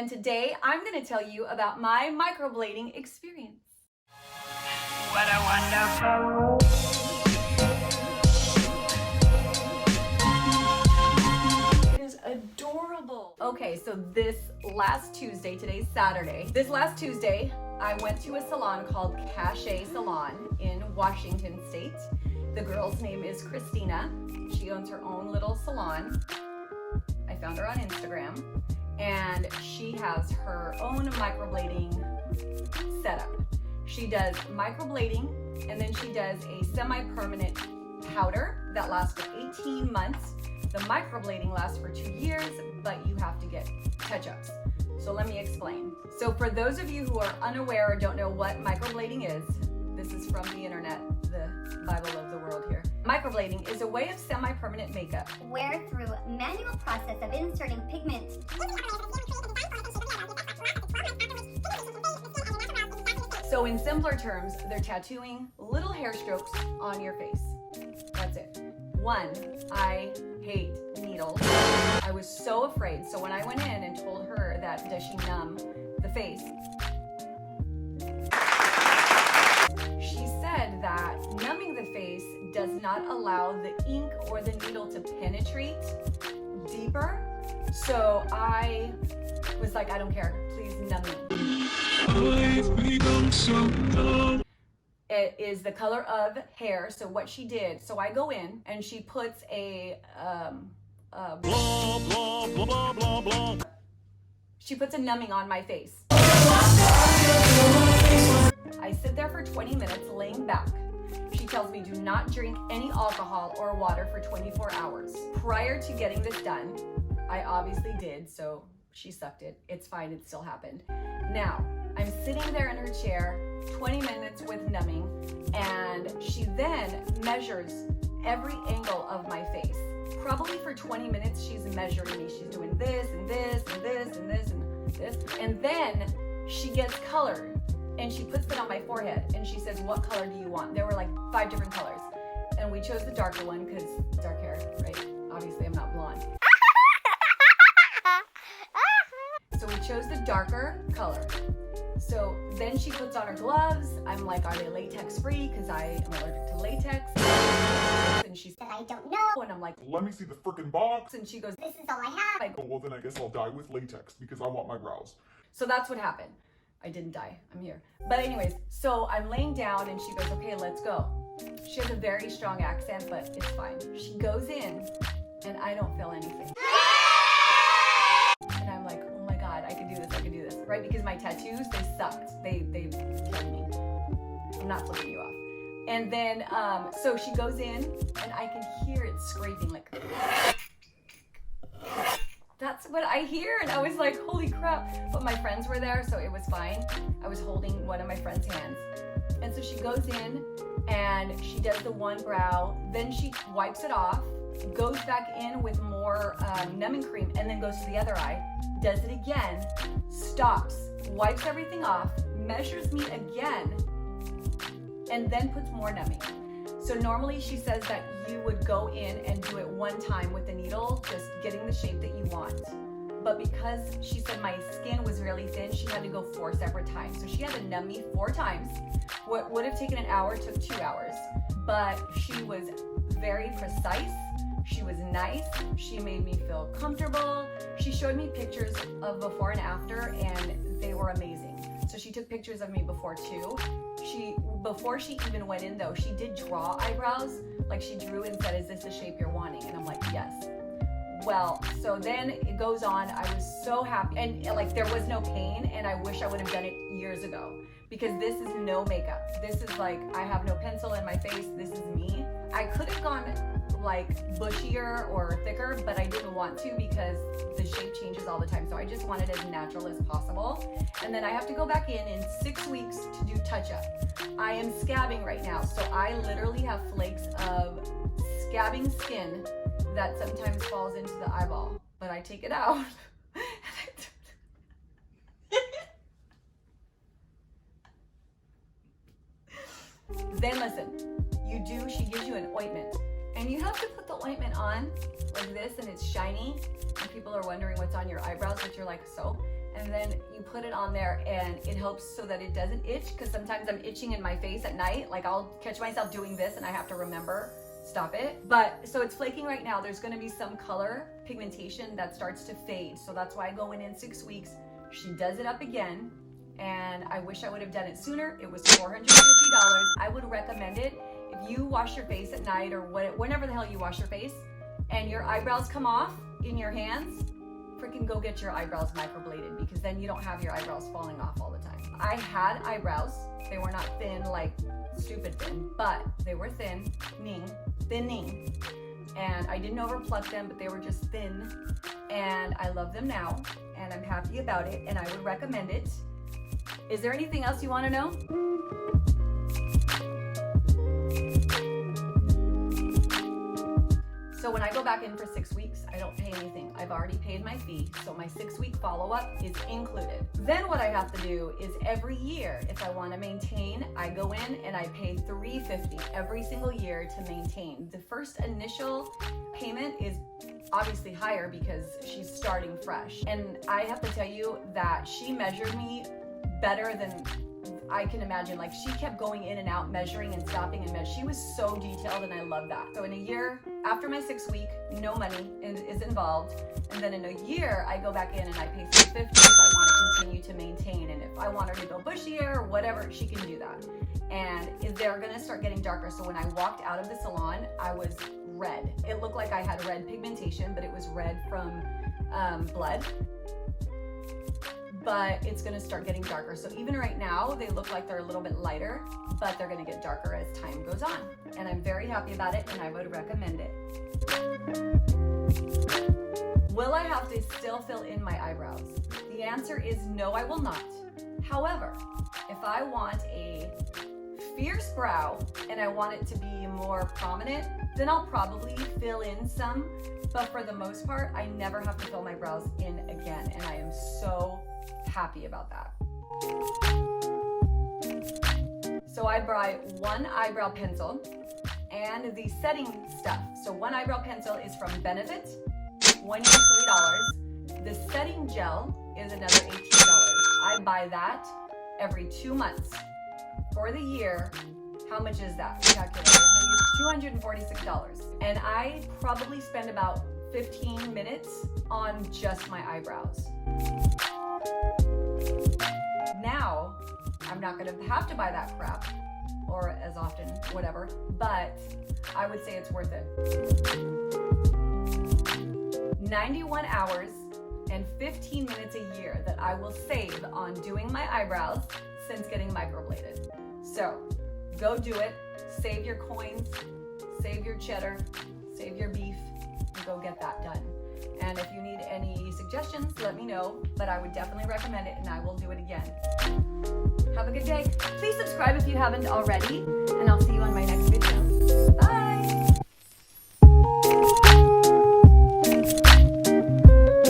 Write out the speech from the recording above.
and today I'm going to tell you about my microblading experience. What a wonderful... It is adorable. Okay, so this last Tuesday, today's Saturday, this last Tuesday, I went to a salon called Cachet Salon in Washington State. The girl's name is Christina. She owns her own little salon. I found her on Instagram, and she has her own microblading setup. She does microblading, and then she does a semi-permanent powder that lasts for 18 months. The microblading lasts for 2 years, but you have to get touch-ups. So let me explain. So for those of you who are unaware or don't know what microblading is, this is from the internet, the Bible of the world here. Microblading is a way of semi-permanent makeup, where through manual process of inserting pigment so in simpler terms, they're tattooing little hair strokes on your face. That's it. One, I hate needles. I was so afraid. So when I went in and told her that, does she numb the face? She said that numbing the face does not allow the ink or the needle to penetrate deeper. So I was like, I don't care, please numb me. It is the color of hair. So what she did, so I go in and she puts she puts a numbing on my face. I sit there for 20 minutes laying back. She tells me do not drink any alcohol or water for 24 hours. Prior to getting this done, I obviously did, so she sucked it. It's fine, it still happened. Now, I'm sitting there in her chair, 20 minutes with numbing, and she then measures every angle of my face. Probably for 20 minutes, she's measuring me. She's doing this and this and this and this and this. And then she gets color and she puts it on my forehead and she says, what color do you want? There were like 5 different colors. And we chose the darker one because dark hair, right? Obviously, I'm not blonde. So we chose the darker color. So then she puts on her gloves. I'm like, are they latex free? Because I am allergic to latex. And she said, I don't know. and I'm like, let me see the frickin' box. and she goes, This is all I have. I go, Oh, well, then I guess I'll die with latex because I want my brows. so that's what happened. I didn't die, I'm here. But anyways, so I'm laying down and she goes, okay, let's go. She has a very strong accent, but it's fine. She goes in and I don't feel anything. And I'm like, oh my God, I can do this, right? Because my tattoos, they sucked. They killed me. I'm not flipping you off. And then, so she goes in and I can hear it scraping like, that's what I hear. And I was like, holy crap. But my friends were there, so it was fine. I was holding one of my friend's hands. And so she goes in and she does the one brow, then she wipes it off, goes back in with more numbing cream, and then goes to the other eye, does it again, stops, wipes everything off, measures me again, and then puts more numbing. So normally she says that you would go in and do it one time with the needle, just getting the shape that you want. But because she said my skin was really thin, she had to go 4 separate times. So she had to numb me 4 times. What would have taken an hour took 2 hours. But she was very precise. She was nice. She made me feel comfortable. She showed me pictures of before and after, and they were amazing. So she took pictures of me before too. Before she even went in though, she did draw eyebrows. Like she drew and said, is this the shape you're wanting? And I'm like, yes. Well, so then it goes on. I was so happy, and like there was no pain, and I wish I would have done it years ago, because this is no makeup. This is like, I have no pencil in my face. This is me. I could have gone like bushier or thicker, but I didn't want to because the shape changes all the time. So I just wanted as natural as possible. And then I have to go back in 6 weeks to do touch-up. I am scabbing right now. So I literally have flakes of scabbing skin that sometimes falls into the eyeball, but I take it out. Then listen, she gives you an ointment, and you have to put the ointment on like this, and it's shiny, and people are wondering what's on your eyebrows, but you're like, so? and then you put it on there and it helps so that it doesn't itch, because sometimes I'm itching in my face at night. Like I'll catch myself doing this and I have to remember, stop it. But so it's flaking right now. There's going to be some color pigmentation that starts to fade. So that's why I go in 6 weeks. She does it up again, and I wish I would have done it sooner. It was $450. I would recommend it if you wash your face at night or whenever the hell you wash your face and your eyebrows come off in your hands. Freaking go get your eyebrows microbladed, because then you don't have your eyebrows falling off all the time. I had eyebrows. They were not thin, like stupid thin, but they were thinning, and I didn't overpluck them, but they were just thin, and I love them now, and I'm happy about it, and I would recommend it. Is there anything else you want to know? So when I go back in for 6 weeks, I don't pay anything. I've already paid my fee, so my 6-week follow-up is included. Then what I have to do is every year, if I want to maintain, I go in and I pay $350 every single year to maintain. The first initial payment is obviously higher because she's starting fresh. And I have to tell you that she measured me better than I can imagine. Like, she kept going in and out, measuring and stopping and measuring. She was so detailed, and I love that. So in a year, after my 6 week, no money is involved. And then in a year, I go back in and I pay $350 if I want to continue to maintain. And if I want her to go bushier or whatever, she can do that. And they're gonna start getting darker. So when I walked out of the salon, I was red. It looked like I had red pigmentation, but it was red from blood. But it's gonna start getting darker. So even right now, they look like they're a little bit lighter, but they're gonna get darker as time goes on. And I'm very happy about it, and I would recommend it. Will I have to still fill in my eyebrows? The answer is no, I will not. However, if I want a fierce brow and I want it to be more prominent, then I'll probably fill in some. But for the most part, I never have to fill my brows in again, and I am so happy about that. So I buy one eyebrow pencil and the setting stuff. So one eyebrow pencil is from Benefit, $23. The setting gel is another $18. I buy that every 2 months. For the year, how much is that? $246. And I probably spend about 15 minutes on just my eyebrows. Now, I'm not gonna have to buy that crap, or as often, whatever, but I would say it's worth it. 91 hours and 15 minutes a year that I will save on doing my eyebrows since getting microbladed. So, go do it, save your coins, save your cheddar, save your beef, and go get that done. And if you need any suggestions, let me know, but I would definitely recommend it, and I will do it again. Have a good day. Please subscribe if you haven't already, and I'll see you on my next video. Bye!